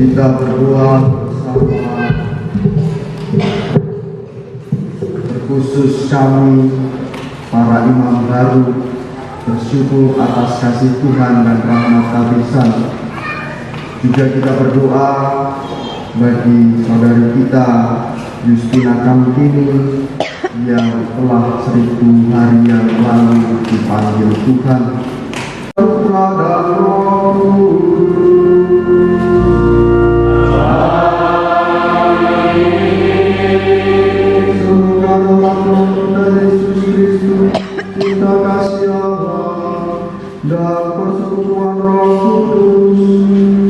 Kita berdoa bersama, terkhusus kami para imam baru bersyukur atas kasih Tuhan dan rahmat kabisan. Juga kita berdoa bagi saudari kita Justina Kamtini yang telah 1000 hari yang lalu dipanggil Tuhan. Kita kasih Allah dan persekutuan Roh Kudus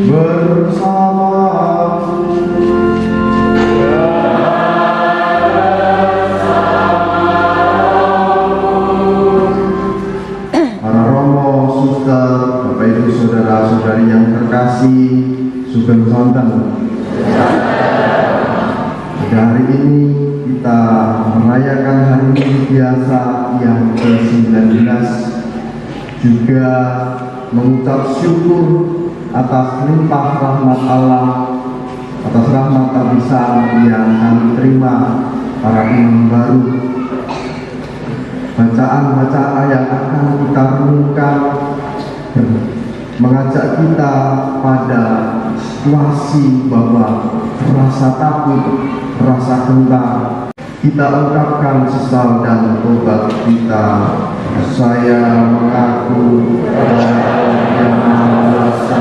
bersama. Para romo, suster, Bapak Ibu, saudara-saudari yang terkasih, sugeng sonten. Pada hari ini kita merayakan hari minggu biasa yang ke-19, juga mengucap syukur atas limpah rahmat Allah, atas rahmat kabisan yang kami terima para imam baru. Bacaan-bacaan yang akan kita renungkan mengajak kita pada situasi bahwa rasa takut, rasa gentar kita ungkapkan sesal dan tobat kita. Saya mengaku yang Maha Kuasa.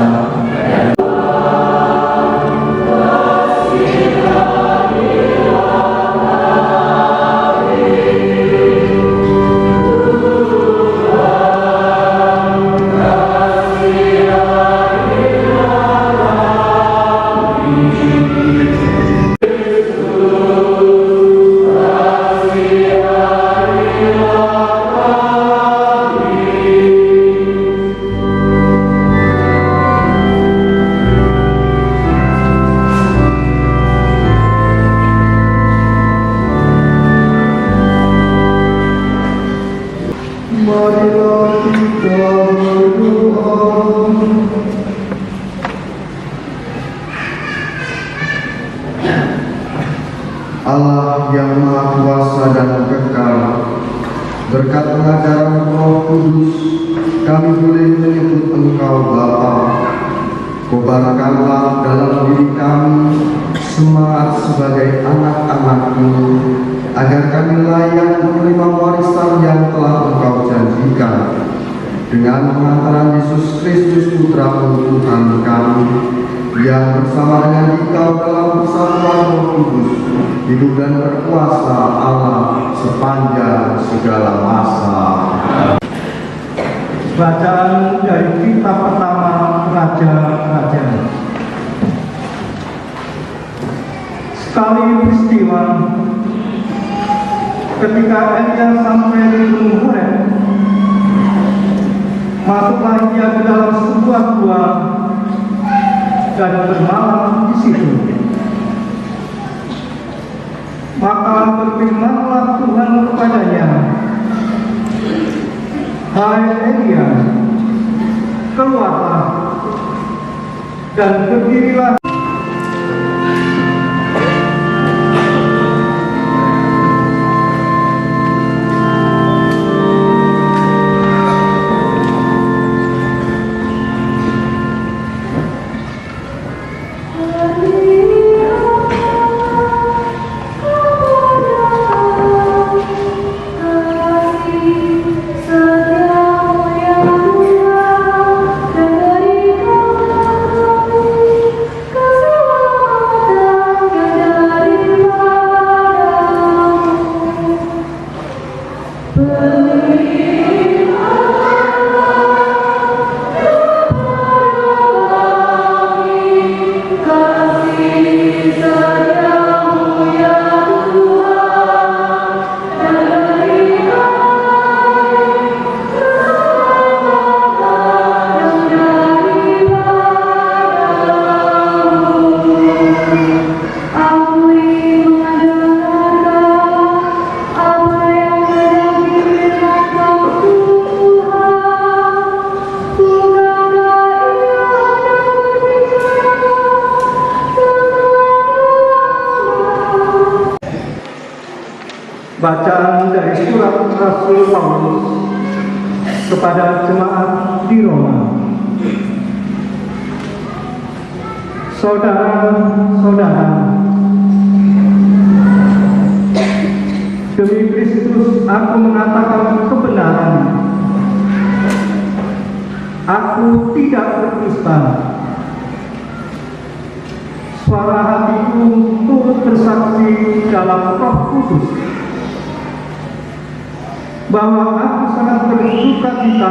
Marilah kita berdoa. Allah yang Maha Kuasa dan kekal, berkat pengajaran Roh Kudus, kami boleh menyebut Engkau Bapa. Kobarkanlah dalam diri kami semangat sebagai anak-anak-Mu, agar kami layak menerima warisan yang telah Engkau janjikan. Dengan pengantaran Yesus Kristus Putra-Mu Tuhan kami, yang bersama dengan Engkau dalam persatuan Roh Kudus, hidup dan berkuasa Allah sepanjang segala masa. Bacaan dari kitab pertama Raja-Raja. Sekali peristiwa ketika Elia sampai di Gunung Horeb, masuklah ia ke dalam sebuah gua dan bermalam di situ. Maka berfirmanlah Tuhan kepadanya, "Hai Elia, keluarlah dan berdirilah." Rasul Paulus kepada jemaat di Roma. Saudara-saudara, demi Kristus aku mengatakan kebenaran. Aku tidak berdusta. Suara hatiku turut bersaksi dalam Roh Kudus bahwa aku sangat berduka cita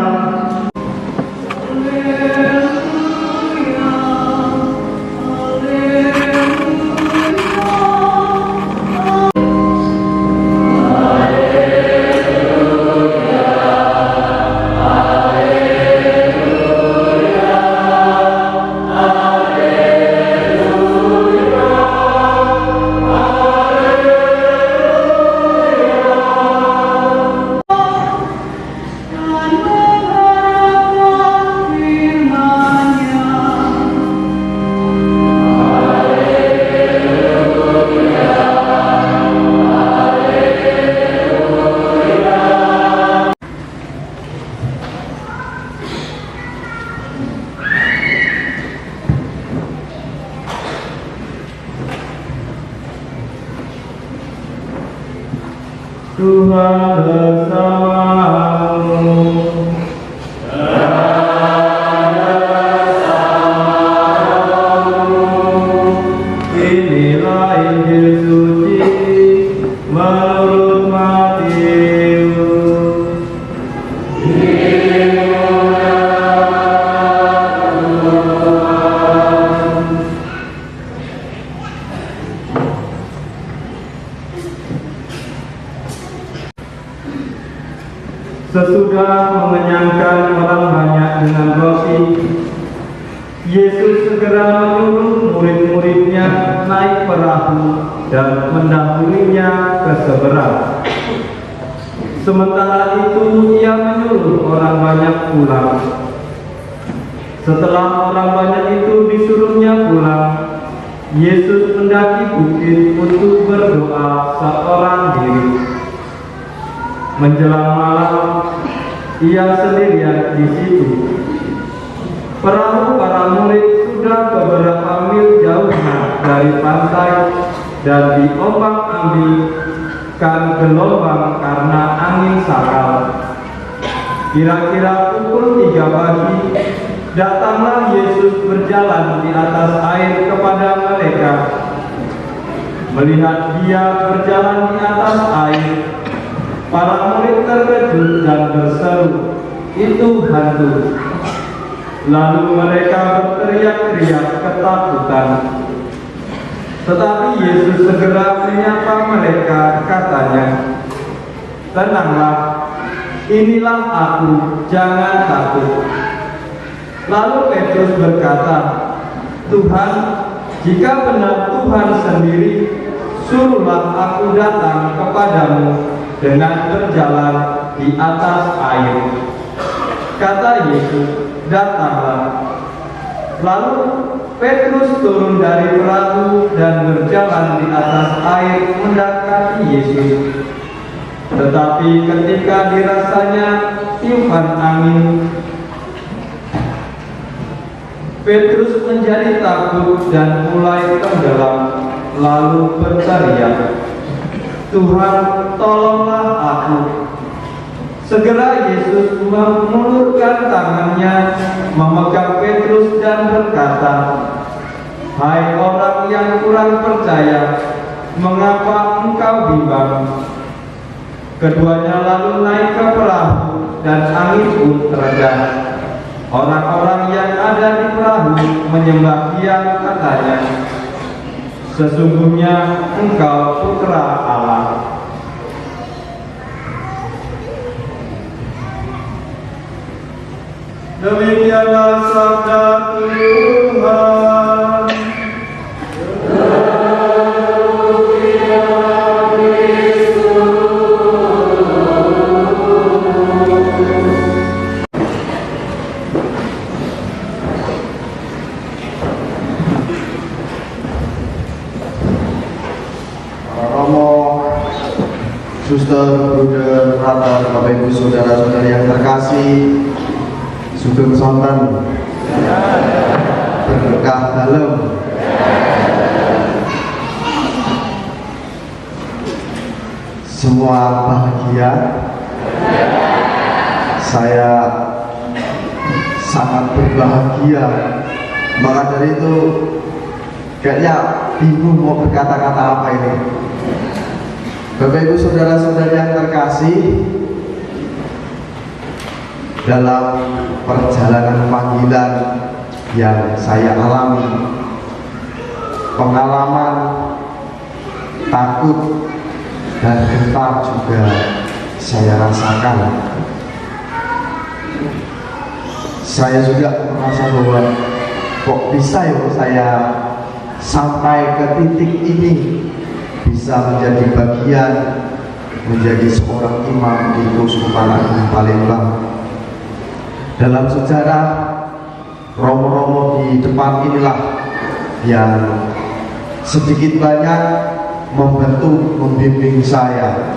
Tuhan bersamamu. Inilah Injil suci menurut Matius. Sesudah mengenyangkan orang banyak dengan roti, Yesus segera menyuruh murid-muridnya naik perahu dan mendahulunya ke seberang. Sementara itu ia menyuruh orang banyak pulang. Setelah orang banyak itu disuruhnya pulang, Yesus mendaki bukit untuk berdoa seorang diri. Menjelang malam, ia sendirian di situ. Perahu para murid sudah beberapa mil jauhnya dari pantai dan diombang-ambingkan gelombang karena angin sakal. Kira-kira pukul 3 pagi, datanglah Yesus berjalan di atas air kepada mereka. Melihat dia berjalan di atas air, para murid terkejut dan berseru, "Itu hantu." Lalu mereka berteriak-teriak ketakutan. Tetapi Yesus segera menyapa mereka, katanya, "Tenanglah, inilah aku, jangan takut." Lalu Petrus berkata, "Tuhan, jika benar Tuhan sendiri, suruhlah aku datang kepadamu dengan berjalan di atas air." Kata Yesus, "Datanglah." Lalu Petrus turun dari perahu dan berjalan di atas air mendekati Yesus. Tetapi ketika dirasanya tiupan angin, Petrus menjadi takut dan mulai tenggelam, lalu berteriak, "Tuhan, tolonglah aku." Segera Yesus mengulurkan tangannya, memegang Petrus dan berkata, "Hai orang yang kurang percaya, mengapa engkau bimbang?" Keduanya lalu naik ke perahu dan angin pun reda. Orang-orang yang ada di perahu menyembah Dia, katanya, "Sesungguhnya Engkau Putra Allah." Demikianlah sabda Tuhan. Romo, suster, bruder, brother, yang terkasih, sugeng sonten, berkah dalem. Semua bahagia. Saya sangat berbahagia. Maka dari itu kayaknya bingung mau berkata-kata apa ini. Bapak Ibu saudara-saudari yang terkasih, dalam perjalanan panggilan yang saya alami, pengalaman takut dan gentar juga saya rasakan. Saya juga merasa bahwa kok bisa ya saya sampai ke titik ini, bisa menjadi bagian, menjadi seorang imam di Keuskupan Agung Palembang. Dalam sejarah, romo-romo di depan inilah yang sedikit banyak membantu, membimbing saya,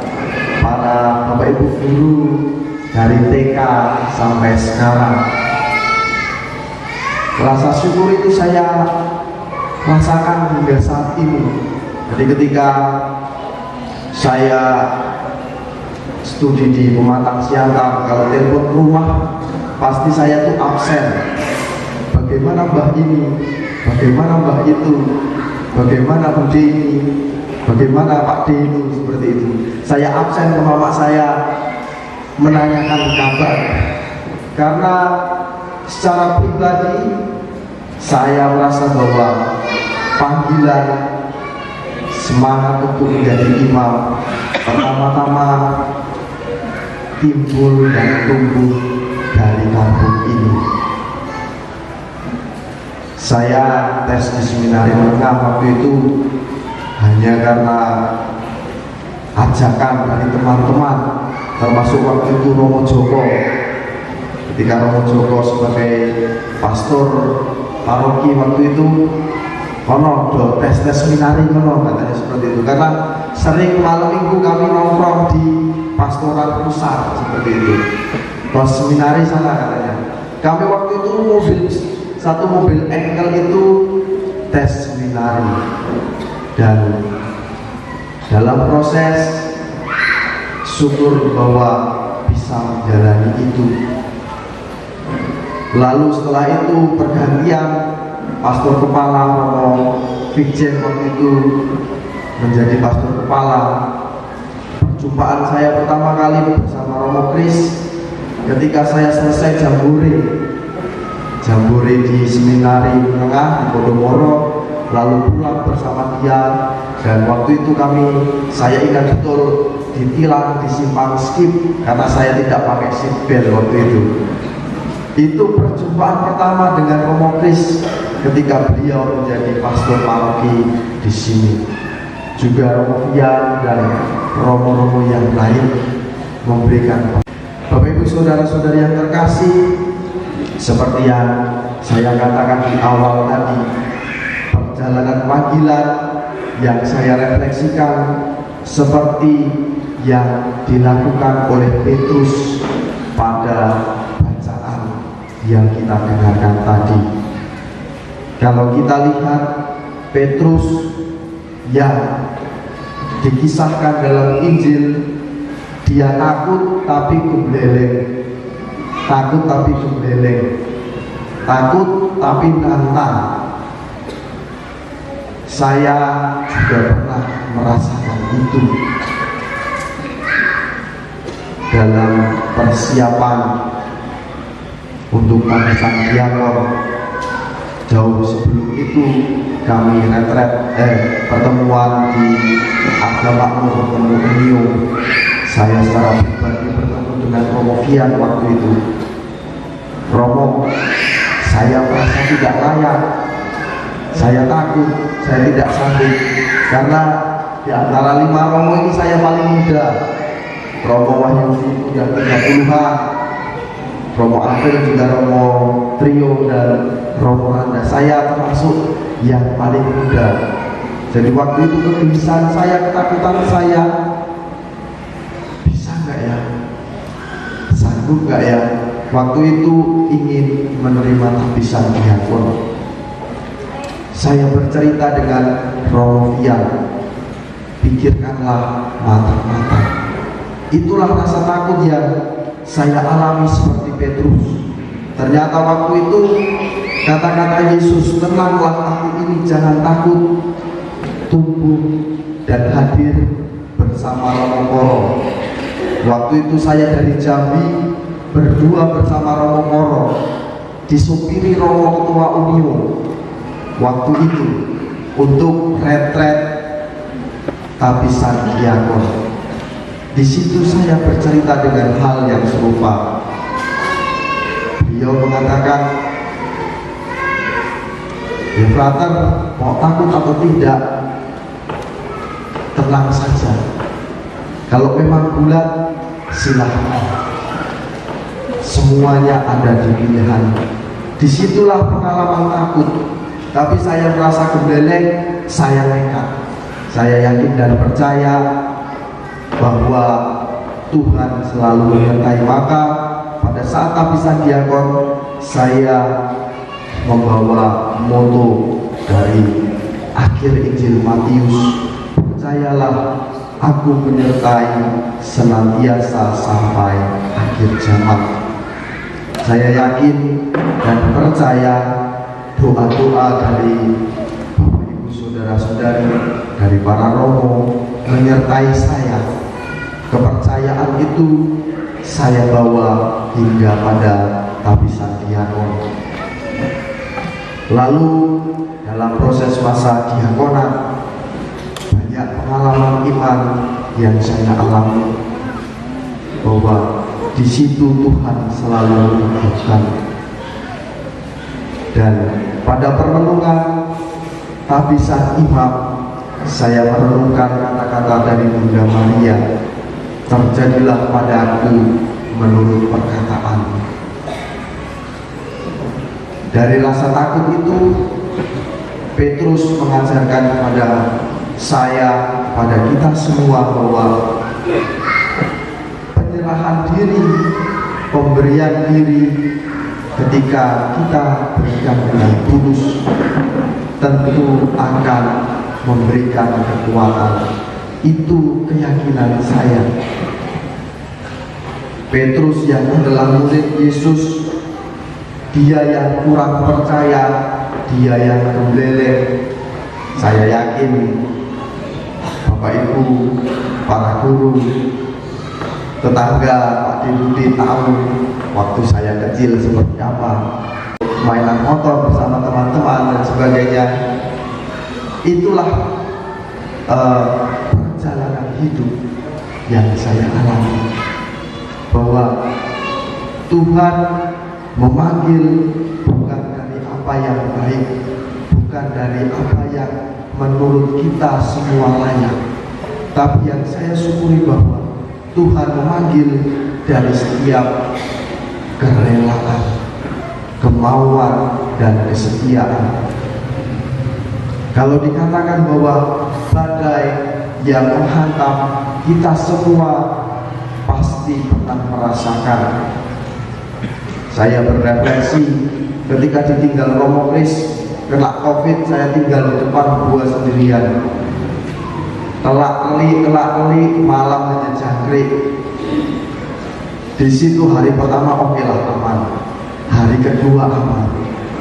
para Bapak Ibu guru dari TK sampai sekarang. Rasa syukur itu saya rasakan hingga saat ini. Jadi ketika saya studi di Pematang Siantar, kalau telepon rumah pasti saya tuh absen. Bagaimana Mbah ini, bagaimana Mbah itu, bagaimana Bude ini, bagaimana Pak D itu, seperti itu. Saya absen ke mama saya menanyakan kabar, karena secara pribadi saya merasa bahwa panggilan semangat untuk menjadi imam pertama-tama timbul dan tumbuh dari kampung ini. Saya tes di seminari menengah waktu itu hanya karena ajakan dari teman-teman, termasuk waktu itu Romo Joko. Ketika Romo Joko sebagai pastor paroki waktu itu, do tes seminari katanya seperti itu, karena sering malam minggu kami nongkrong di pastoral pusat seperti itu. Pas seminari sana katanya, kami waktu itu satu mobil engkel itu tes seminari, dan dalam proses syukur bahwa bisa menjalani itu. Lalu setelah itu pergantian pastor kepala, Romo Vikjen waktu itu menjadi pastor kepala. Perjumpaan saya pertama kali bersama Romo Kris ketika saya selesai jambore di seminari menengah di Podomoro, lalu pulang bersama dia. Dan waktu itu saya ingat betul, ditilang di simpang skip karena saya tidak pakai seatbelt waktu itu. Itu perjumpaan pertama dengan Romo Kris ketika beliau menjadi pastor paroki di sini. Juga Romo Fian dan romo-romo yang lain memberikan. Bapak Ibu saudara-saudari yang terkasih, seperti yang saya katakan di awal tadi, perjalanan panggilan yang saya refleksikan seperti yang dilakukan oleh Petrus pada yang kita dengarkan tadi. Kalau kita lihat Petrus yang dikisahkan dalam Injil, dia takut tapi gembleleng, takut tapi nantang. Saya juga pernah merasakan itu dalam persiapan untuk panggilan diakon. Jauh sebelum itu kami retret pertemuan di Agama bertemu Rio. Saya secara pribadi bertemu dengan Romo Fian waktu itu. Romo, saya merasa tidak layak, saya takut, saya tidak sanggup, karena di antara 5 Romo ini saya paling muda. Romo Wahyu udah 30-an, Romo April juga Romo Trio dan Romo Randa. Saya termasuk yang paling muda. Jadi waktu itu kegelisahan saya, ketakutan saya, bisa nggak ya, sanggup sanggup gak ya waktu itu ingin menerima tabisan diakon. Saya bercerita dengan Romo Fian, pikirkanlah matang-matang. Itulah rasa takut yang saya alami seperti Petrus. Ternyata waktu itu kata-kata Yesus, tenanglah aku ini, jangan takut, tumbuh dan hadir bersama Romo Koro. Waktu itu saya dari Jambi berdua bersama Romo Koro, disupiri Romo Ketua Unio. Waktu itu untuk retret tabisan diakon. Di situ saya bercerita dengan hal yang serupa. Beliau mengatakan, ya frater, mau takut atau tidak, tenang saja. Kalau memang bulat, silahkan. Semuanya ada di pilihan. Disitulah pengalaman takut. Tapi saya merasa gembleleng, saya nekat. Saya yakin dan percaya bahwa Tuhan selalu menyertai. Maka pada saat tabisan diakon, saya membawa moto dari akhir Injil Matius, percayalah aku menyertai senantiasa sampai akhir zaman. Saya yakin dan percaya doa-doa dari Bapak Ibu Saudara-saudari, dari para romo menyertai saya. Kepercayaan itu saya bawa hingga pada tabisan diakon. Lalu dalam proses masa diakonat, banyak pengalaman iman yang saya alami, bahwa di situ Tuhan selalu menunjukkan. Dan pada permenungan tabisan imam, saya merenungkan kata-kata dari Bunda Maria, terjadilah padaku menurut perkataan. Dari rasa takut itu, Petrus mengajarkan kepada saya, pada kita semua, bahwa penyerahan diri, pemberian diri ketika kita berikan dengan tulus tentu akan memberikan kekuatan. Itu keyakinan saya. Petrus yang adalah murid Yesus, dia yang kurang percaya, dia yang gembleleng. Saya yakin Bapak Ibu, para guru, tetangga, Pak Budi tahu waktu saya kecil seperti apa, mainan motor bersama teman-teman dan sebagainya. Itulah perjalanan hidup yang saya alami, bahwa Tuhan memanggil bukan dari apa yang baik, bukan dari apa yang menurut kita semua layak, tapi yang saya syukuri bahwa Tuhan memanggil dari setiap kerelaan, kemauan, dan kesetiaan. Kalau dikatakan bahwa badai yang menghantam, kita semua pasti pernah merasakan. Saya berefleksi ketika ditinggal Romo Kris, kena COVID, saya tinggal di depan gua sendirian. Telak-telik, malam hanya jangkrik. Di situ hari pertama oke lah, aman. Hari kedua aman.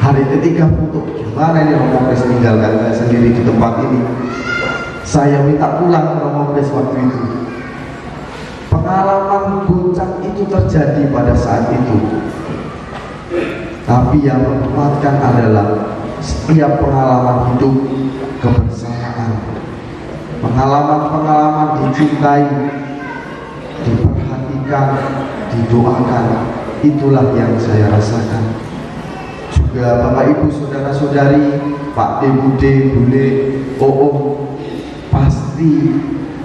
Hari ketiga putus. Gimana ini Romo Kris tinggalkan saya sendiri di tempat ini? Saya minta pulang Romo Kris waktu itu. Pengalaman goncang itu terjadi pada saat itu. Tapi yang menguatkan adalah setiap pengalaman hidup kebersamaan. Pengalaman-pengalaman dicintai, diperhatikan, didoakan, itulah yang saya rasakan. Juga Bapak Ibu Saudara-saudari, Pak Bude, Bule, Oom pasti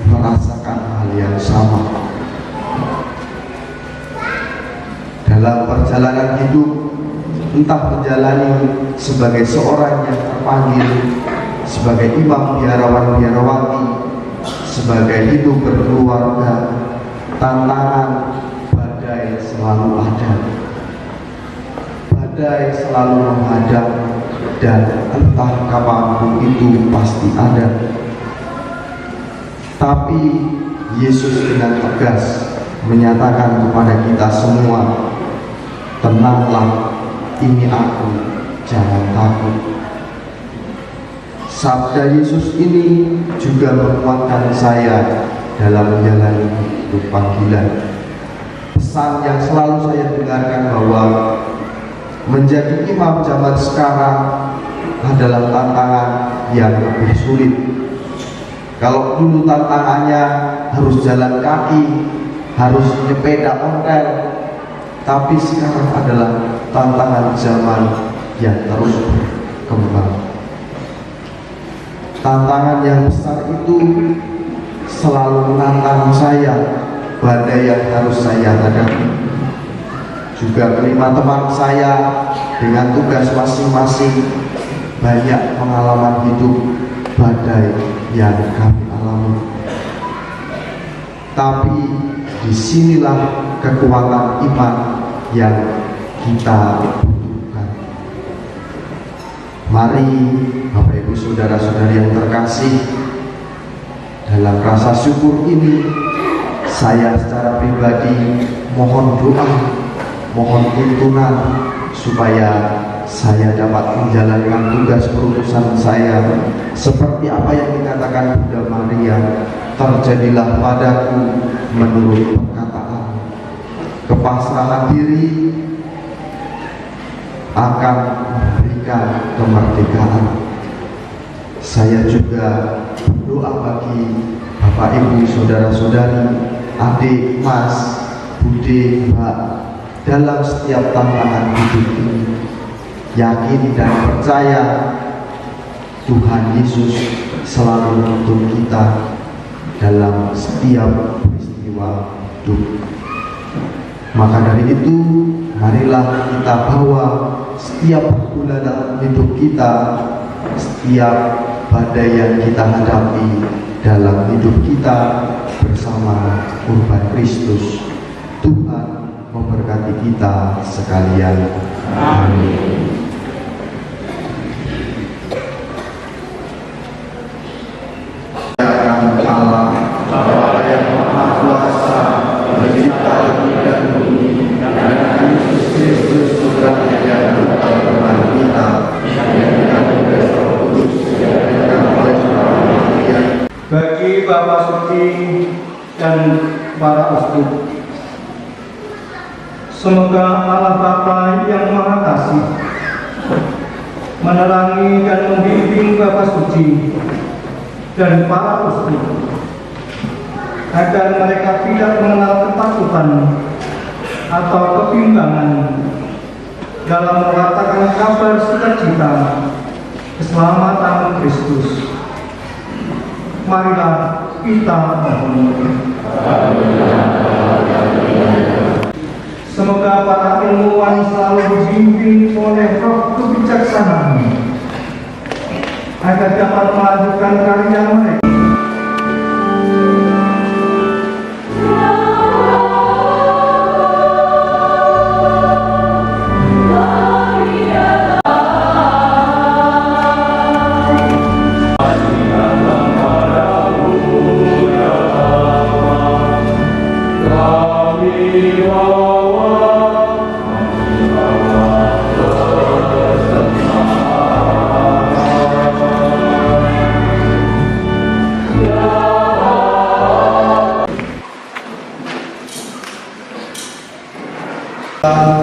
merasakan hal yang sama. Dalam perjalanan hidup, entah menjalani sebagai seorang yang terpanggil, sebagai imam biarawan-biarawati, sebagai hidup berkeluarga, tantangan, badai, selalu ada. Badai selalu menghadap dan entah kapanpun itu pasti ada. Tapi Yesus dengan tegas menyatakan kepada kita semua, tenanglah, ini aku, jangan takut. Sabda Yesus ini juga menguatkan saya dalam menjalani hidup panggilan. Pesan yang selalu saya dengarkan bahwa menjadi imam zaman sekarang adalah tantangan yang lebih sulit. Kalau dulu tantangannya harus jalan kaki, harus sepeda ontel, tapi sekarang adalah tantangan zaman yang terus berkembang. Tantangan yang besar itu selalu menantang saya, badai yang harus saya hadapi. Juga kelima teman saya dengan tugas masing-masing banyak pengalaman hidup badai yang kami alami. Tapi disinilah kekuatan iman yang kita butuhkan. Mari Bapak Ibu Saudara-saudari yang terkasih, dalam rasa syukur ini saya secara pribadi mohon doa, mohon tuntunan supaya saya dapat menjalankan tugas perutusan saya seperti apa yang dikatakan Bunda Maria, terjadilah padaku menurut perkataan. Kepasrahan diri akan memberikan kemerdekaan. Saya juga berdoa bagi Bapak Ibu Saudara-saudari, adik, mas, bude, mbak, dalam setiap tantangan hidup ini. Yakin dan percaya Tuhan Yesus selalu menuntun kita dalam setiap peristiwa hidup. Maka dari itu, marilah kita bawa setiap pergumulan hidup kita, setiap badai yang kita hadapi dalam hidup kita bersama kurban Kristus. Tuhan memberkati kita sekalian. Amin. Allah Bapa yang Maha Kuasa, pencipta langit dan bumi, dan Yesus Kristus Putra yang Tuhan kita, yang dikandung Roh Kudus, yang oleh Maria. Bagi Bapak Suci dan para uskup, semoga Allah Bapa yang Maha Kasih menerangi dan membimbing Bapak Suci dan para uskup, agar mereka tidak mengenal ketakutan atau kebimbangan dalam mengatakan kabar sukacita keselamatan Kristus. Marilah kita mohon. Semoga para ilmuwan selalu dibimbing oleh Roh kebijaksanaan agar dapat melanjutkan karya mereka.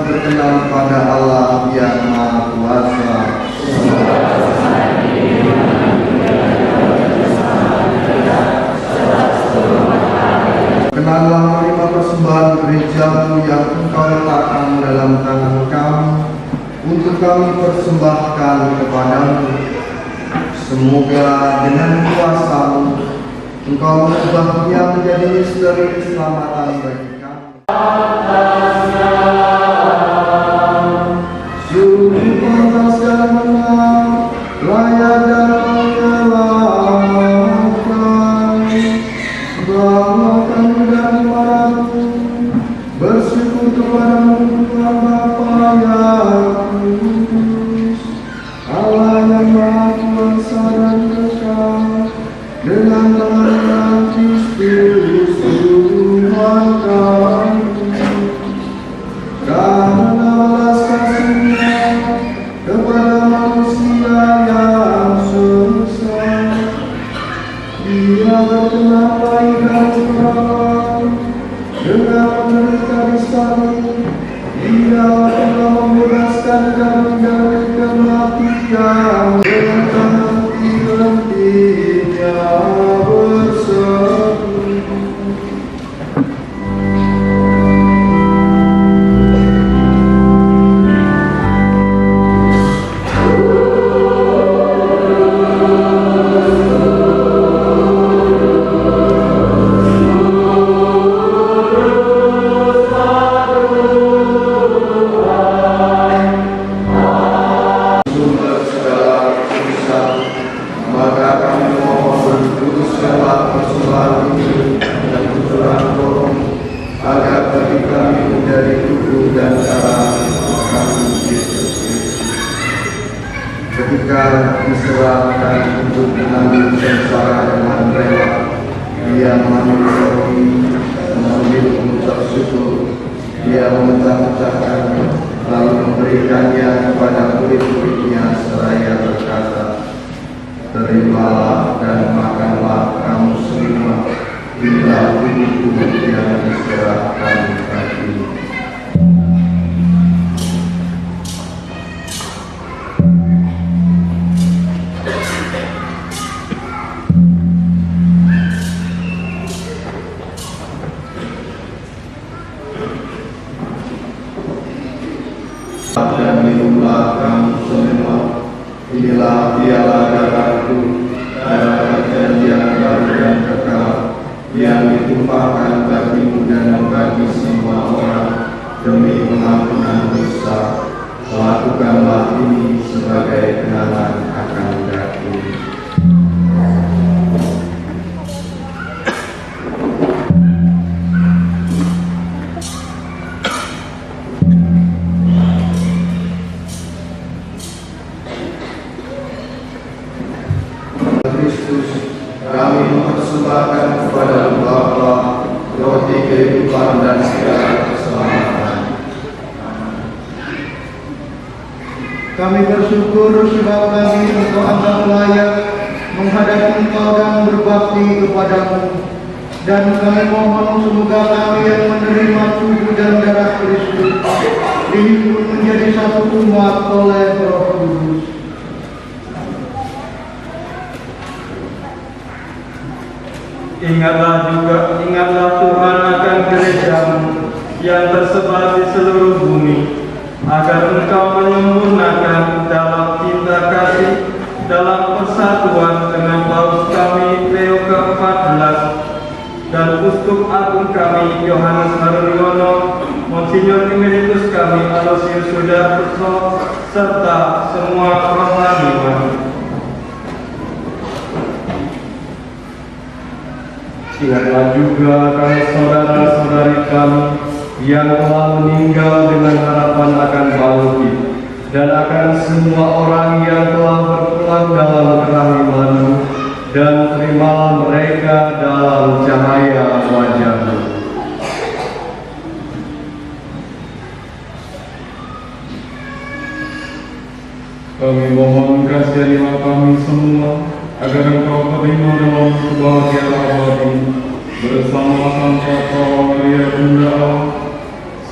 Berkenan pada Allah yang Maha Kuasa. Kenallah menerima persembahan gerejamu yang engkau letakkan dalam tangan kami untuk kami persembahkan kepadamu. Semoga dengan kuasa-Mu engkau mengubahnya menjadi misteri keselamatan bagi kami. Sungguh pantas dan benar, layak dan menyenangkan, banggakan dan marahku, bersyukur membebaskan kami dari kematian dengan henti-hentinya bersatu. Ketika diserahkan untuk menanggung sengsara dengan rela, Dia mengambil roti, mengambil mengucap syukur, Dia memecah-mecahkannya, lalu memberikannya kepada murid-muridnya seraya berkata, "Terimalah dan makanlah kamu semua, inilah tubuhku yang diserahkan bagimu." Dan minumlah kamu semua, inilah piala darahku, darah perjanjian baru dan kekal, yang ditumpahkan bagimu dan bagi semua orang demi pengampunan dosa. Lakukanlah ini sebagai kenangan akan aku. Kristus, kami mempersembahkan kepada Bapa roti kehidupan dan segala keselamatan. Kami bersyukur sebab kami Engkau anggap layak menghadap Engkau dan berbakti kepadamu. Dan kami mohon semoga kami yang menerima tubuh dan darah Kristus dihimpun menjadi satu umat oleh Roh Kudus. Ingatlah Tuhan akan gereja-Mu yang tersebar di seluruh bumi, agar Engkau menyempurnakan dalam cinta kasih, dalam persatuan dengan Paus kami Leo ke-14 dan Uskup Agung kami Yohanes Haruniono, Monsinyur Emeritus kami Aloysius Sudarso, serta semua rohaniwan. Ingatlah juga akan saudara-saudari kami yang telah meninggal dengan harapan akan bangkit, dan akan semua orang yang telah berpulang dalam kerahiman-Mu, dan terimalah mereka dalam cahaya wajah-Mu. Kami mohon kasihanilah kami semua, agar Engkau terima dalam kebahagiaan abadi bersama Sang Papa Maria Bunda Allah,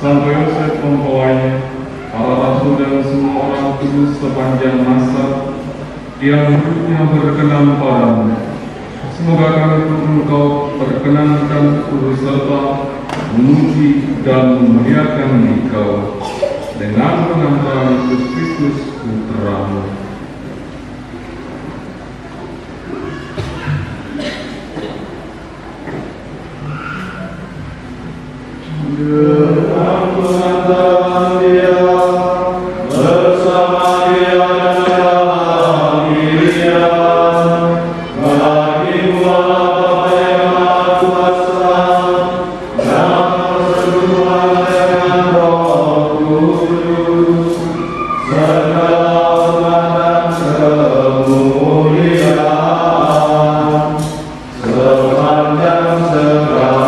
Sang Yosef pembawanya, para rasul dan semua orang kudus sepanjang masa yang hidupnya berkenan padamu. Semoga kami Engkau perkenankan turut serta memuji dan memuliakan Engkau dengan pengampunan Yesus Kristus Putra-Mu. Dengan pengantaran Dia, bersama Dia dan dalam dirinya, bagimu Bapa yang Maha Kuasa, dan persekutuan dengan Roh Kudus, segala hormat dan kemuliaan sepanjang segala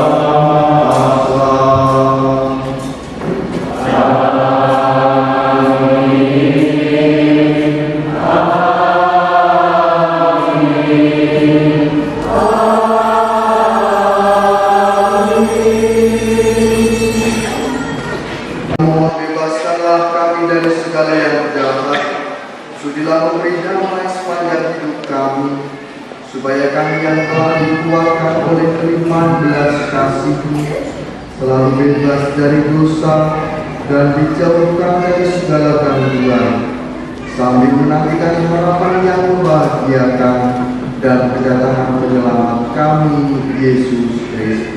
bebaskanlah kami dari segala yang jahat. Sudilah memberi damai sepanjang hidup kami, supaya kami yang telah dikuatkan oleh kelimpahan belas kasih-Mu selalu bebas dari dosa dan dijauhkan dari segala gangguan, sambil menantikan harapan yang membahagiakan dan kedatangan penyelamat kami, Yesus Kristus.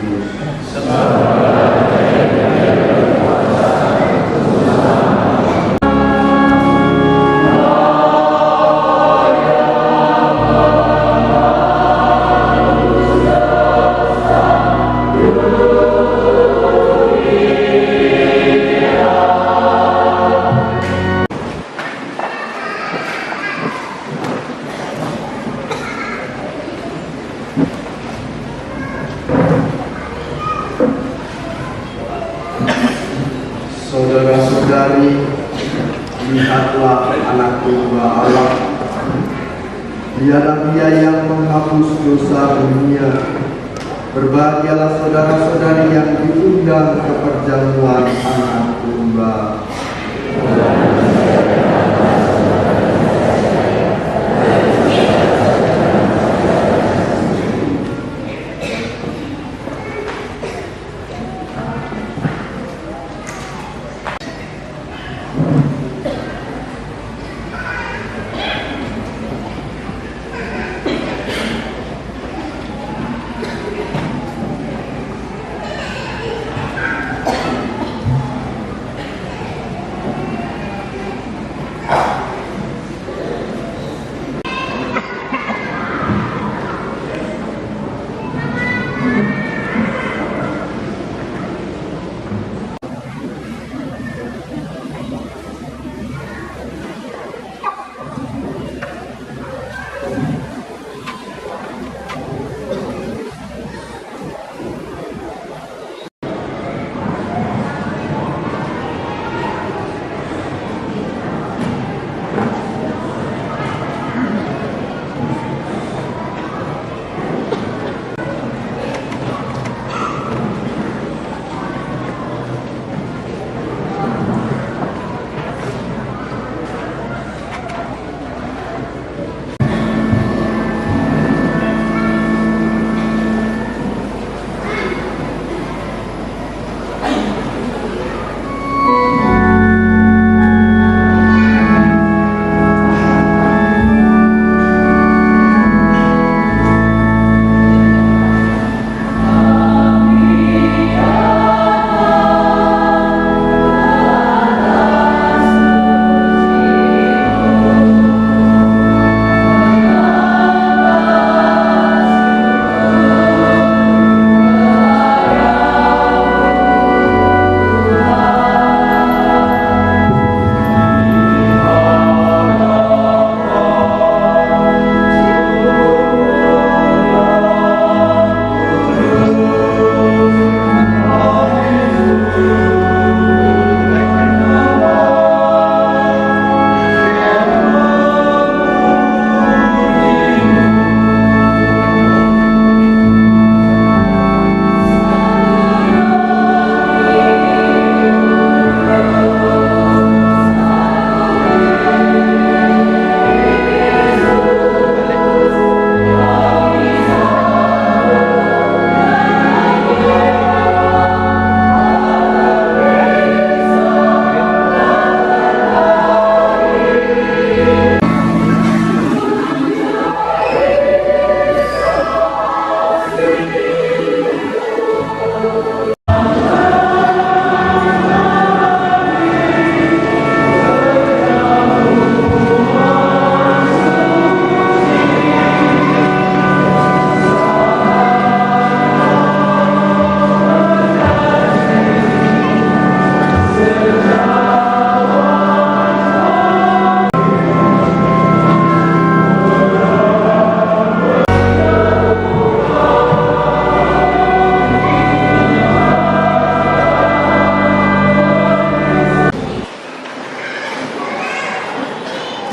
Saudara-saudari, lihatlah anak domba Allah. Dialah Dia yang menghapus dosa dunia. Berbahagialah saudara-saudari yang diundang ke perjamuan anak domba.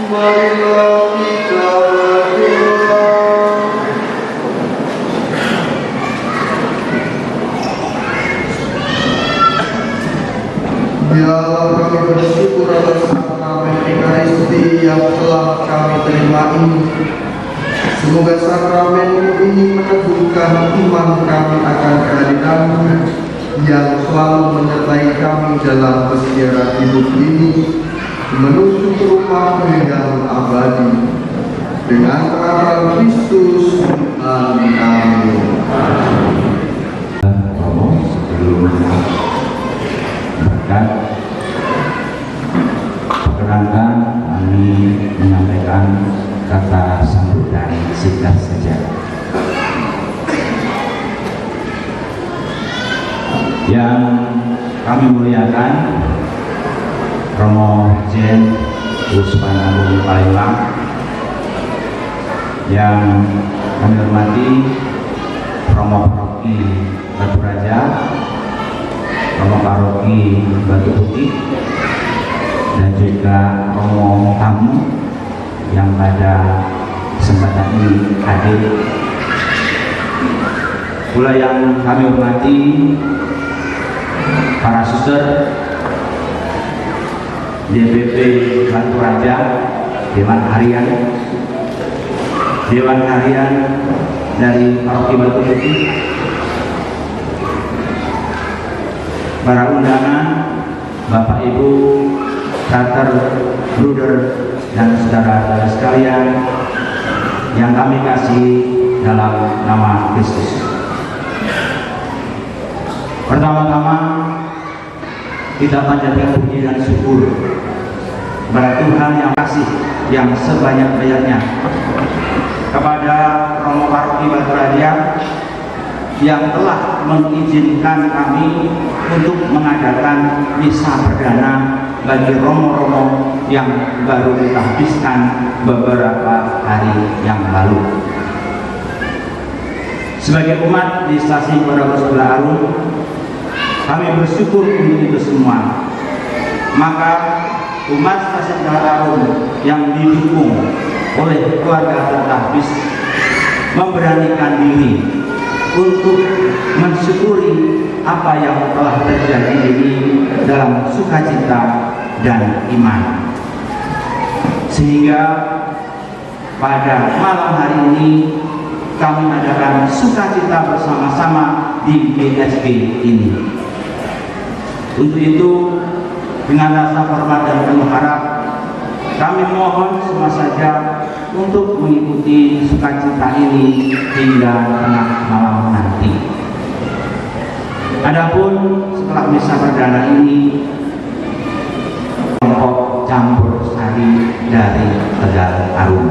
Marilah kita berdoa. Ya Allah, kami bersyukur atas sakramen Ekaristi yang telah kami terima ini. Semoga sakramen ini meneguhkan iman kami akan kehadiran-Mu yang selalu menyertai kami dalam perjalanan hidup ini menuju ke rumah-Mu yang abadi. Dengan pengakuan Kristus, amin. Berkat perkenankan kami menyampaikan kata sambutan singkat saja. Yang kami muliakan Romo Jen Usman Agung Palembang, yang kami hormati Romo Paroki Batu Raja, Romo Paroki Batu Putih, dan juga Romo tamu yang pada kesempatan ini hadir. Pula yang kami hormati para suster DPP Batu Raja, Dewan Harian dari Paroki Batu Putih, para undangan, Bapak Ibu, Frater, Bruder, dan saudara-saudara sekalian yang kami kasih dalam nama Kristus. Pertama-tama kita panjatkan puji dan syukur kepada Tuhan yang kasih yang sebanyak-banyaknya kepada Romo Paroki Batu Raja yang telah mengizinkan kami untuk mengadakan misa perdana bagi romo-romo yang baru kita habiskan beberapa hari yang lalu. Sebagai umat di Stasiun Pondok Sebelah Arum, kami bersyukur untuk itu semua. Maka umat Stasiun Sebelah Arum yang didukung oleh keluarga tertahbis memberanikan diri untuk mensyukuri apa yang telah terjadi ini dalam sukacita dan iman, sehingga pada malam hari ini kami adakan sukacita bersama-sama di GSG ini. Untuk itu, dengan rasa hormat dan penuh harap, kami mohon semua saja untuk mengikuti sukacita ini hingga tengah malam nanti. Adapun setelah misa perdana ini, kelompok campur sari dari Tegal Arum.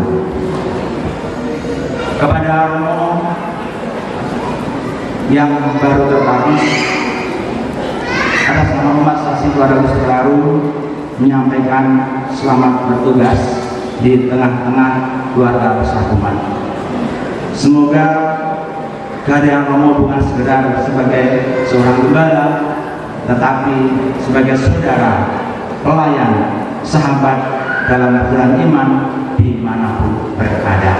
Kepada Romo yang baru tertabis, atas nama umat Stasiun Keluarga Besar Arum menyampaikan selamat bertugas di tengah-tengah keluarga besar umat. Semoga kehadiran Romo bukan sekedar sebagai seorang gembala, tetapi sebagai saudara, pelayan, sahabat dalam perjalanan iman dimanapun berada.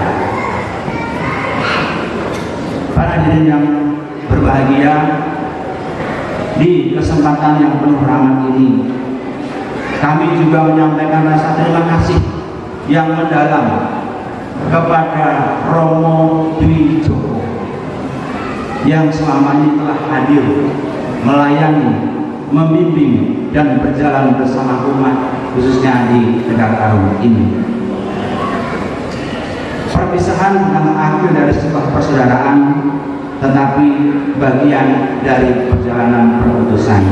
Para hadirin yang berbahagia, di kesempatan yang penuh rahmat ini, kami juga menyampaikan rasa terima kasih yang mendalam kepada Romo Dwi Joko yang selama ini telah hadir, melayani, membimbing, dan berjalan bersama umat khususnya di Tegal Arum ini. Perpisahan adalah akhir dari sebuah persaudaraan, tetapi bagian dari perjalanan perutusan.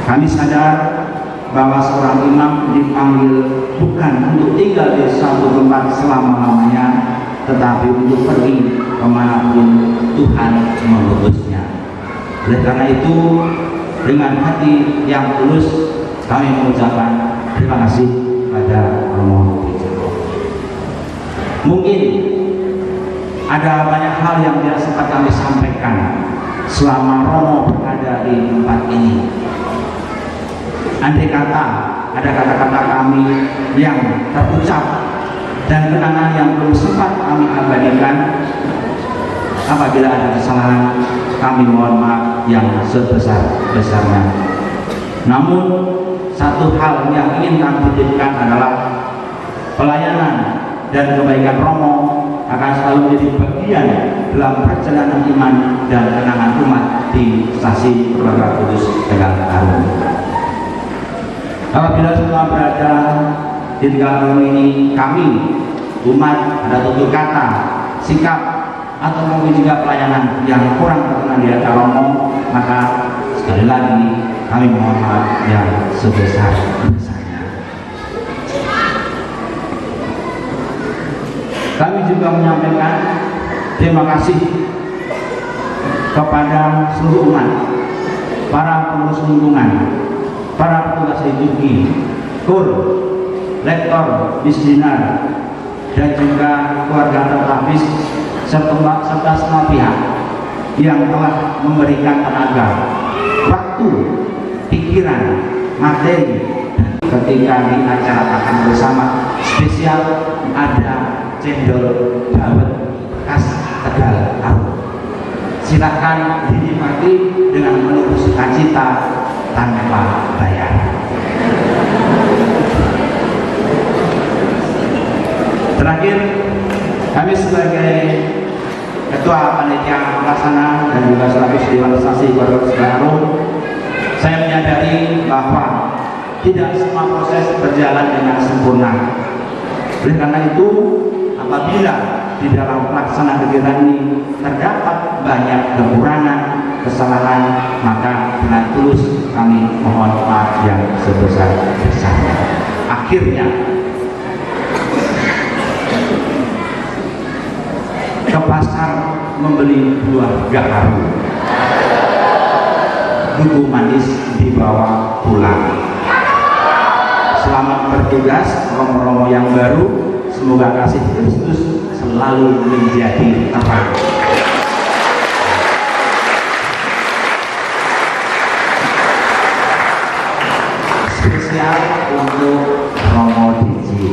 Kami sadar bahwa seorang imam dipanggil bukan untuk tinggal di satu tempat selama-lamanya, tetapi untuk pergi kemanapun Tuhan mengutusnya. Oleh karena itu, dengan hati yang tulus kami mengucapkan terima kasih pada Romo Dwi Joko. Mungkin ada banyak hal yang tidak sempat kami sampaikan selama Romo berada di tempat ini. Andai kata ada kata-kata kami yang terucap dan kenangan yang belum sempat kami abadikan, apabila ada kesalahan, kami mohon maaf yang sebesar-besarnya. Namun satu hal yang ingin kami titipkan adalah pelayanan dan kebaikan Romo akan selalu menjadi bagian dalam perjalanan iman dan kenangan umat di stasi Keluarga Kudus Tegal Harum. Apabila semua berada di Tegal Harum ini, kami umat ada tutur kata, sikap, atau mungkin juga pelayanan yang kurang berkenan di hadapan Romo, maka sekali lagi kami mohon maaf yang sebesar-besarnya. Kami juga menyampaikan terima kasih kepada seluruh umat, para pengurus lingkungan, para petugas liturgi, kur, lektor, disipliner, dan juga keluarga terlapis serta semua pihak yang telah memberikan tenaga, waktu, pikiran, materi ketika di acara makan bersama spesial ada cendol dawet khas Tegal Harum. Silakan dinikmati dengan menu sukacita tanpa bayar. Terakhir, kami sebagai Ketua Panitia Pelaksana dan juga selaku Dewan Stasi Keluarga Kudus Tegal Harum, saya menyadari bahwa tidak semua proses berjalan dengan sempurna. Oleh karena itu, apabila di dalam pelaksanaan kegiatan ini terdapat banyak kekurangan, kesalahan, maka dengan tulus kami mohon maaf yang sebesar-besarnya. Akhirnya ke pasar membeli buah gaharu, duku manis dibawa pulang. Selamat bertugas romo-romo yang baru, semoga kasih Kristus selalu menjadi terang. Spesial untuk Romo Diji.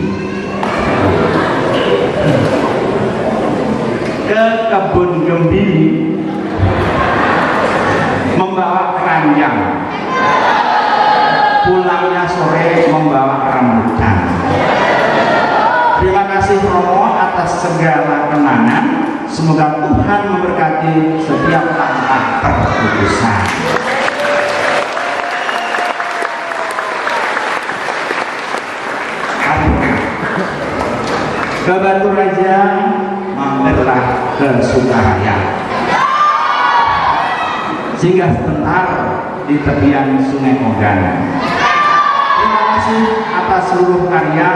Ke kebun Gembiri membawa keranjang, pulangnya sore membawa rambutan. Terima kasih Romo atas segala kenangan. Semoga Tuhan memberkati setiap langkah perkudusan. Ke Batu Raja, mampirlah ke Sukaraya. Singgah sebentar di tepian Sungai Ogan. Terima kasih atas seluruh karya.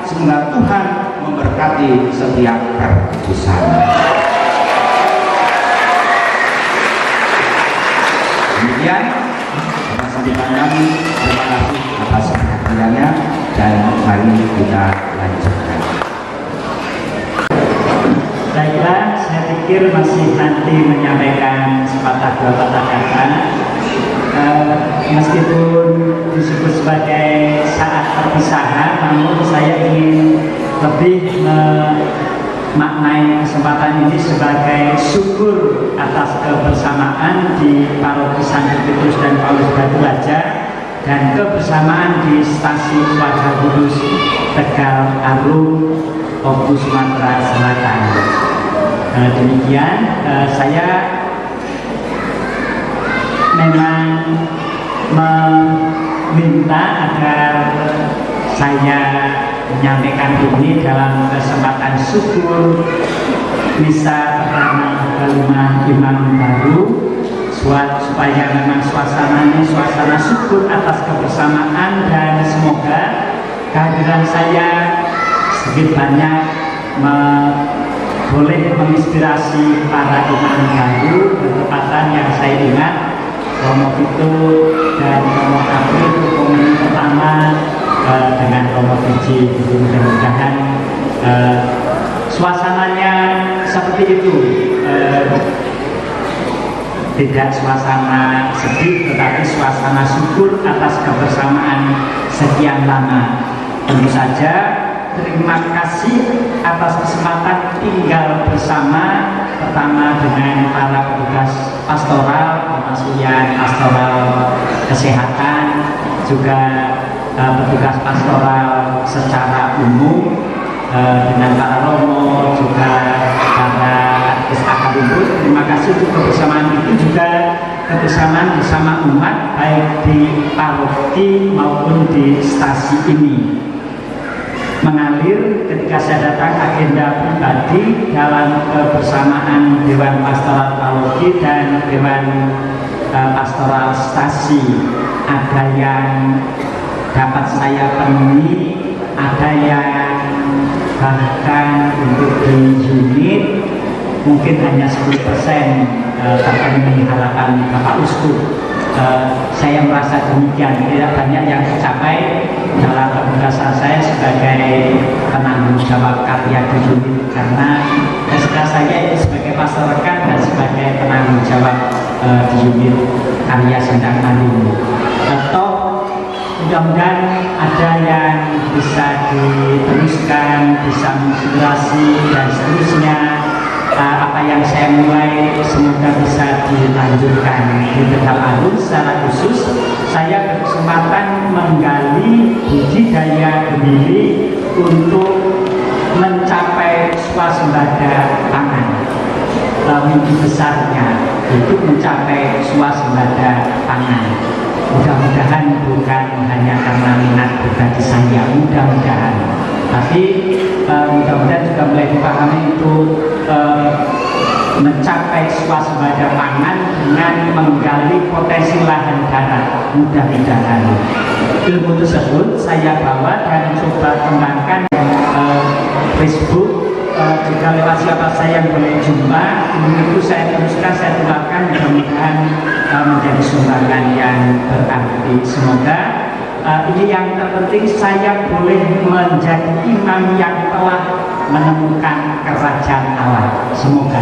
Semoga Tuhan memberkati setiap perkudusan. Demikian atas sambutan kami. Terima kasih atas perhatiannya dan mari kita lanjutkan. Baiklah, saya pikir masih nanti menyampaikan sepatah dua patah kata. Meskipun disebut sebagai saat perpisahan, namun saya ingin lebih memaknai kesempatan ini sebagai syukur atas kebersamaan di Paroki Santo Petrus dan Paulus Batu Raja dan kebersamaan di Stasi Keluarga Kudus Tegal Harum, Oku, Sumatera Selatan. Demikian saya memang meminta agar saya menyampaikan ini dalam kesempatan syukur misa pertama kelima imam baru, supaya memang suasananya suasana syukur atas kebersamaan, dan semoga kehadiran saya sedikit banyak boleh menginspirasi para imam baru. Bertepatan yang saya ingat Romo Vito dan Romo April komuni pertama dengan Romo Diji. Mudah-mudahan suasananya seperti itu, tidak suasana sedih tetapi suasana syukur atas kebersamaan sekian lama. Tentu saja terima kasih atas kesempatan tinggal bersama, pertama dengan para petugas pastoral, termasuk yang pastoral kesehatan, juga petugas pastoral secara umum, dengan para romo, juga para artis akademik. Terima kasih untuk kebersamaan itu, juga kebersamaan bersama umat baik di paroki maupun di stasi ini. Mengalir ketika saya datang agenda pribadi dalam kebersamaan Dewan Pastoral Paroki dan Dewan Pastoral Stasi. Ada yang dapat saya penuhi, ada yang bahkan untuk di unit mungkin hanya 10% terpenuhi harapan Bapak Uskup. Saya merasa demikian, tidak banyak yang tercapai dalam penugasan saya sebagai penanggung jawab karya di unit, karena tugas saya itu sebagai pastor rekan dan sebagai penanggung jawab di unit karya Sendang Agung. Mudah-mudahan ada yang bisa diteruskan, bisa menginspirasi dan seterusnya. Apa yang saya mulai semoga bisa dilanjutkan di Tegal Agung. Secara khusus saya berkesempatan menggali budidaya gemili untuk mencapai swasembada pangan. Mimpi besarnya itu mencapai swasembada pangan. Mudah-mudahan bukan hanya karena minat pribadi saya, mudah-mudahan, tapi mudah-mudahan juga mulai dipahami itu mencapai swasembada pangan dengan menggali potensi lahan darat. Mudah-mudahan ilmu tersebut saya bawa dan coba kembangkan Facebook. Jika lewat siapa saya yang boleh jumpa, itu saya teruskan, saya tularkan, mudah-mudahan menjadi sumbangan yang berarti. Semoga ini yang terpenting, saya boleh menjadi imam yang telah menemukan kerajaan Allah. Semoga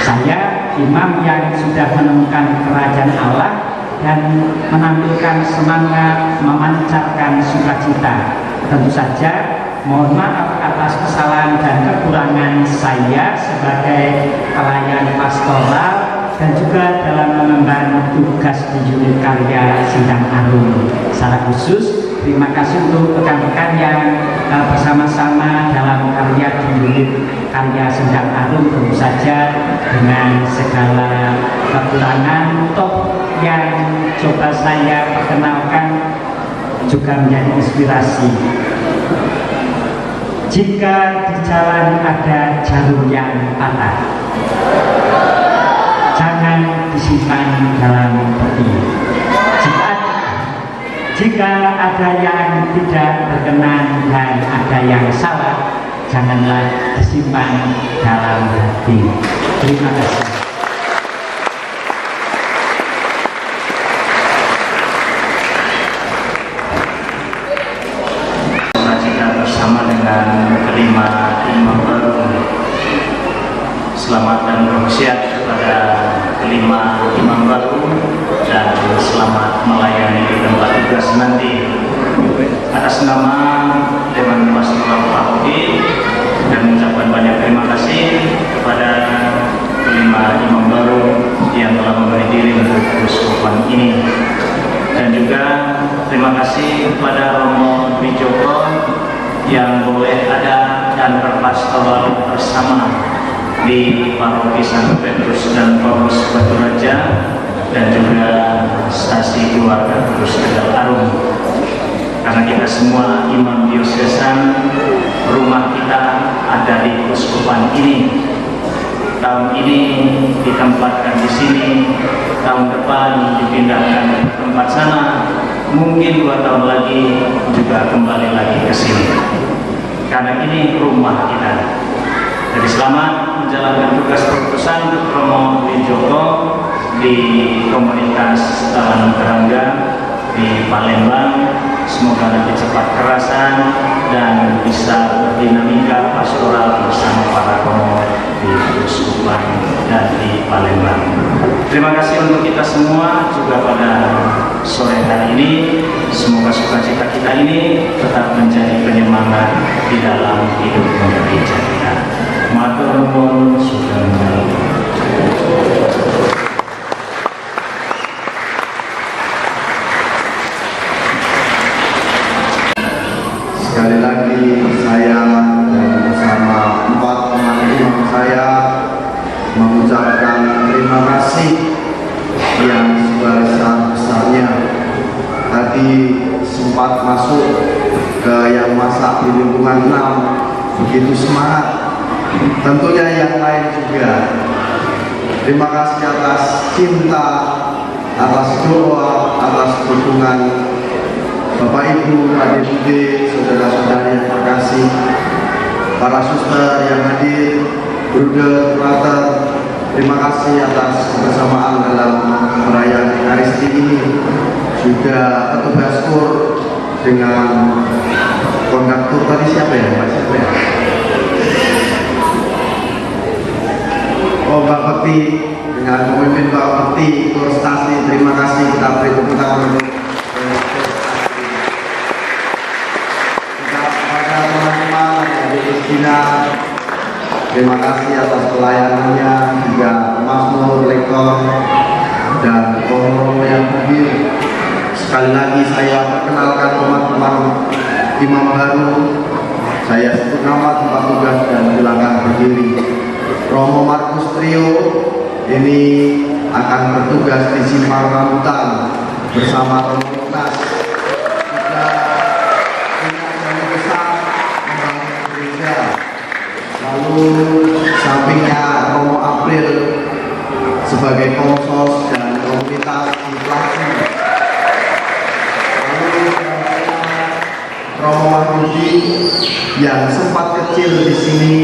saya imam yang sudah menemukan kerajaan Allah dan menampilkan semangat, memancarkan sukacita. Tentu saja mohon maaf atas kesalahan dan kekurangan saya sebagai pelayan pastoral dan juga dalam mengemban tugas di unit karya Sendang Agung. Secara khusus terima kasih untuk rekan-rekan yang bersama-sama dalam karya di unit karya Sendang Agung. Tentu saja dengan segala kekurangan, toh yang coba saya perkenalkan juga menjadi inspirasi. Jika di jalan ada jarum yang patah, jangan disimpan dalam peti. Jika ada yang tidak berkenan dan ada yang salah, janganlah disimpan dalam hati. Terima kasih. Kelima imam baru, selamat dan berkhasiat kepada kelima imam baru dan selamat melayani di tempat tugas nanti. Atas nama Dewan Pastoral Paroki dan mengucapkan banyak terima kasih kepada kelima imam baru yang telah memberi diri untuk keuskupan ini, dan juga terima kasih kepada Romo Dwi Joko yang boleh ada dan berpastoral bersama di Paroki Santo Petrus dan Paulus Batu Raja dan juga stasi keluarga Kudus Tegal Agung. Karena kita semua imam diosesan, rumah kita ada di keuskupan ini. Tahun ini ditempatkan di sini, tahun depan dipindahkan ke tempat sana, mungkin 2 tahun lagi juga kembali lagi ke sini. Karena ini rumah kita. Jadi selamat menjalankan tugas perutusan untuk Romo Dwi Joko di komunitas Taman Kerangga di Palembang. Semoga nanti cepat kerasan dan bisa berdinamika pastoral bersama para romo di keuskupan dan di Palembang. Terima kasih untuk kita semua juga pada sore hari ini. Semoga sukacita kita ini tetap menjadi penyemangat di dalam hidup gereja kita. Matur nuwun, sugeng. sekali lagi saya dan bersama 4 teman imam saya mengucapkan terima kasih yang sebesar-besarnya. Tadi sempat masuk ke yang masak di lingkungan 6, begitu semangat. Tentunya yang lain juga. Terima kasih atas cinta, atas doa, atas dukungan Bapak Ibu, adik-adik, saudara-saudari yang terkasih, para suster yang hadir, bruder, brother, terima kasih atas kebersamaan dalam perayaan Ekaristi ini. Juga petugas kur dengan konduktor tadi siapa ya, Pak? Siapa ya? Oh, Mbak Peti, dengan pemimpin Mbak Peti, tur stasi, terima kasih, kita beri tepuk tangan untuk kepada teman-teman dari Kristina. Terima kasih atas pelayanannya, juga Masmur, Lektor, dan Romo yang hadir. Sekali lagi saya perkenalkan teman-teman imam baru. Saya sebut nama, tempat tugas, dan silakan berdiri. Romo Markus Trio ini akan bertugas di Simpang Rambutan bersama Romo Lukas. Juga punya jauh besar membangun gereja. Lalu sampingnya Romo April sebagai konsos dan komunitas inflasi. Lalu Romo Mahmudi yang sempat kecil di sini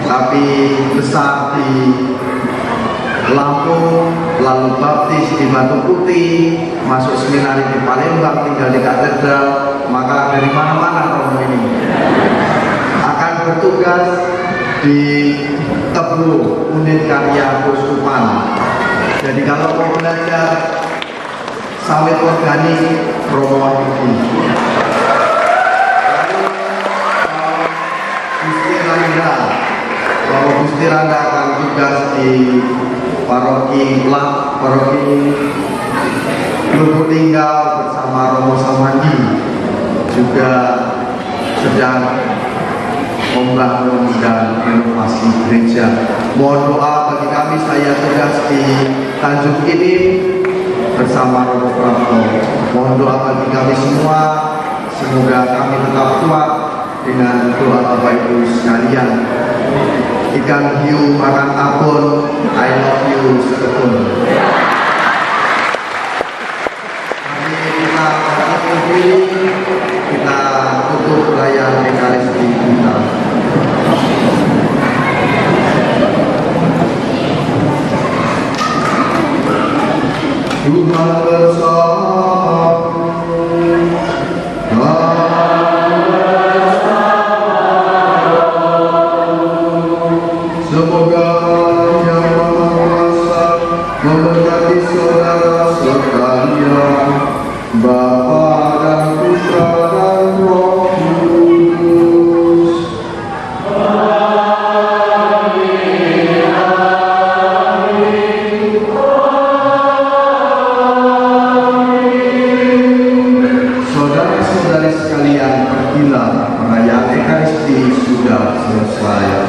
tapi besar di Lampung, lalu baptis di Batu Putih, masuk seminari di Palembang, tinggal di katedral. Maka dari mana-mana Romo ini akan bertugas di Teblu, unit karya Kuskupan. Jadi kalau mau belajar sawit organik, Romo Mahmudi. Romo Gusti Randa akan tugas di paroki Lak, paroki Lubuk Tinggal bersama Romo Samandi, juga sedang membangun dan renovasi gereja. Mohon doa bagi kami, saya tugas di Tanjung Kinim bersama Romo Prapto. Mohon doa bagi kami semua, semoga kami tetap kuat dengan doa Bapak Ibu sekalian. Ikan hiu makan abon, I love you seketun. Mari kita bangkit berdiri, kita tutup perayaan Ekaristi kita. Tuhan bersamaku. Semoga Yang Maha Kuasa memberkati saudara sekalian, Bapa dan Putra dan Roh Kudus. Saudara-saudari sekalian, pergilah, perayaan Ekaristi sudah selesai.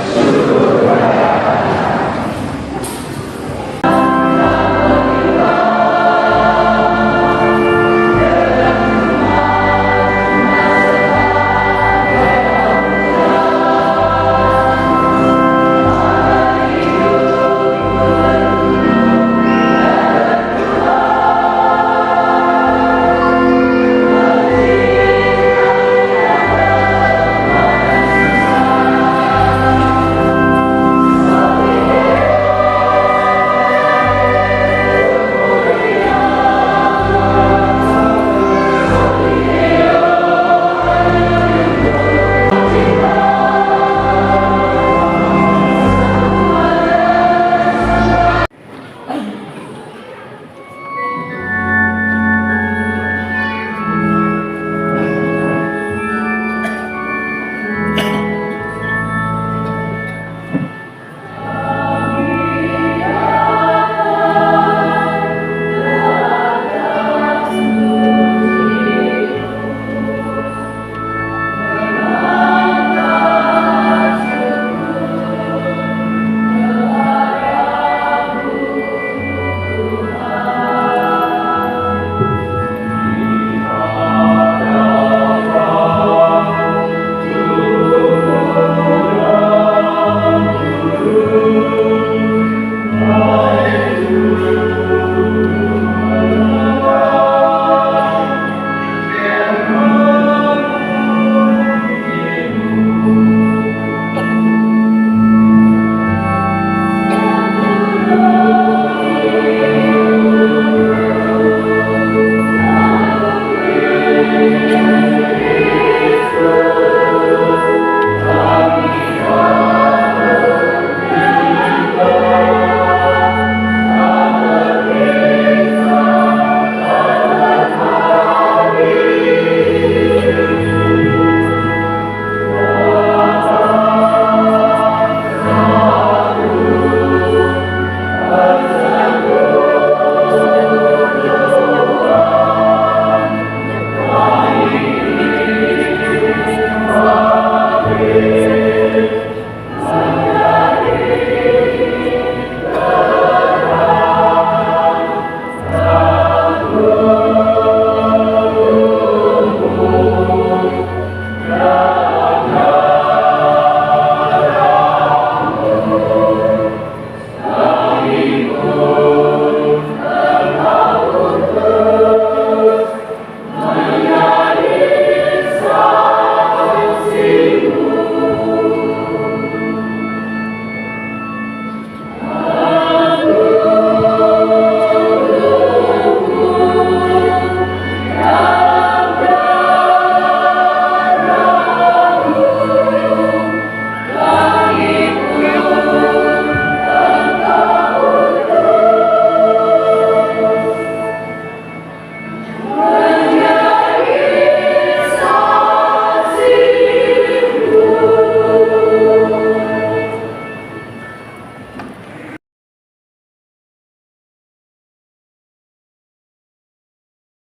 Ya